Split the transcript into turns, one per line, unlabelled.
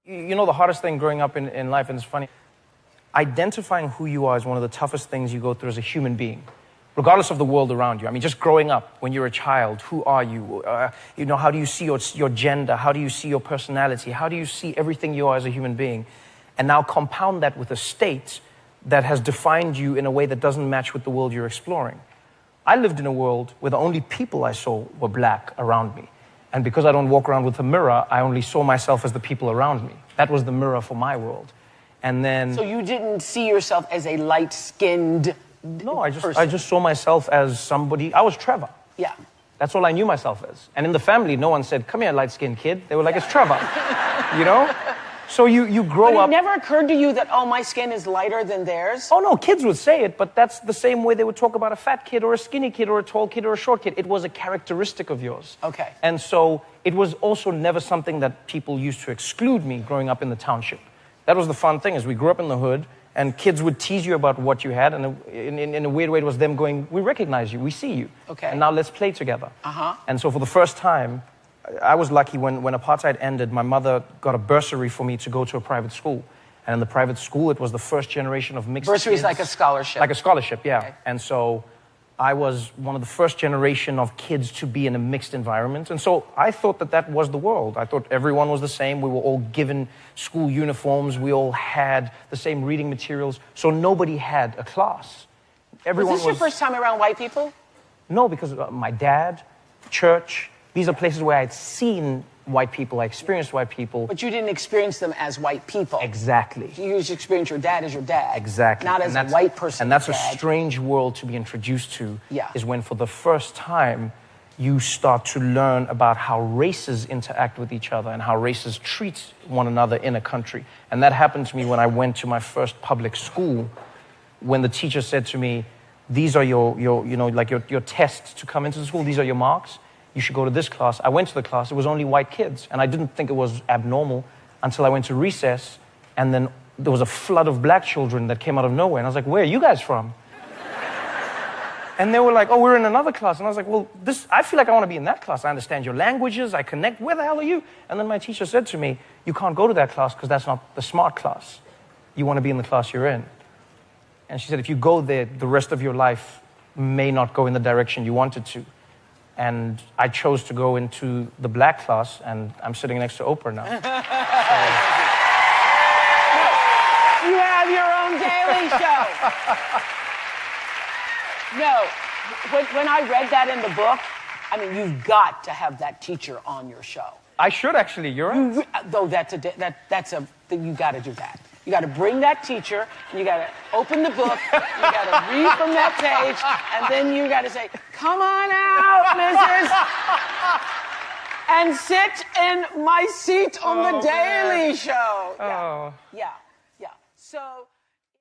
You know, the hardest thing growing up in life, and it's funny, identifying who you are is one of the toughest things you go through as a human being, regardless of the world around you. I mean, just growing up, when you're a child, who are you? You know, how do you see your gender? How do you see your personality? How do you see everything you are as a human being? And now compound that with a state that has defined you in a way that doesn't match with the world you're exploring. I lived in a world where the only people I saw were black around me. And because I don't walk around with a mirror, I only saw myself as the people around me. That was the mirror for my world. And then...
So you didn't see yourself as a light-skinned
No, I just saw myself as somebody... I was Trevor.
Yeah.
That's all I knew myself as. And in the family, no one said, come here, light-skinned kid. They were like, it's Trevor. You know? So you grow up...
But it never occurred to you that, oh, my skin is lighter than theirs?
Oh, no, kids would say it, but that's the same way they would talk about a fat kid or a skinny kid or a tall kid or a short kid. It was a characteristic of yours.
Okay.
And so it was also never something that people used to exclude me growing up in the township. That was the fun thing, is we grew up in the hood, and kids would tease you about what you had, and in a weird way, it was them going, we recognize you, we see you.
Okay.
And now let's play together.
Uh-huh.
And so for the first time, I was lucky when apartheid ended, my mother got a bursary for me to go to a private school. And in the private school, it was the first generation of mixed
Bursary
kids.
is like a scholarship.
Like a scholarship, yeah.
Okay.
And so I was one of the first generation of kids to be in a mixed environment. And so I thought that that was the world. I thought everyone was the same. We were all given school uniforms. We all had the same reading materials. So nobody had a class. Everyone
was this your first time around white people?
No, because my dad, church, these are places where I'd seen white people, I experienced white people.
But you didn't experience them as white people.
Exactly.
You just experienced your dad as your dad.
Exactly.
Not as a white person.
And that's
dad.
a strange world to be introduced to.
Yeah.
Is when for the first time you start to learn about how races interact with each other and how races treat one another in a country. And that happened to me when I went to my first public school, when the teacher said to me, these are your tests to come into the school, these are your marks. You should go to this class. I went to the class. It was only white kids. And I didn't think it was abnormal until I went to recess. And then there was a flood of black children that came out of nowhere. And I was like, where are you guys from? And they were like, oh, we're in another class. And I was like, well, I feel like I want to be in that class. I understand your languages. I connect. Where the hell are you? And then my teacher said to me, you can't go to that class because that's not the smart class. You want to be in the class you're in. And she said, if you go there, the rest of your life may not go in the direction you wanted to. And I chose to go into the black class, and I'm sitting next to Oprah now.
You have your own Daily Show. No, when I read that in the book, I mean, you've got to have that teacher on your show.
I should actually. You're right.
Though you got to do that. You got to bring that teacher, and you got to open the book, you got to read from that page, and then you got to say, come on out, missus, and sit in my seat on the Daily Show. Yeah.
Oh.
Yeah. So...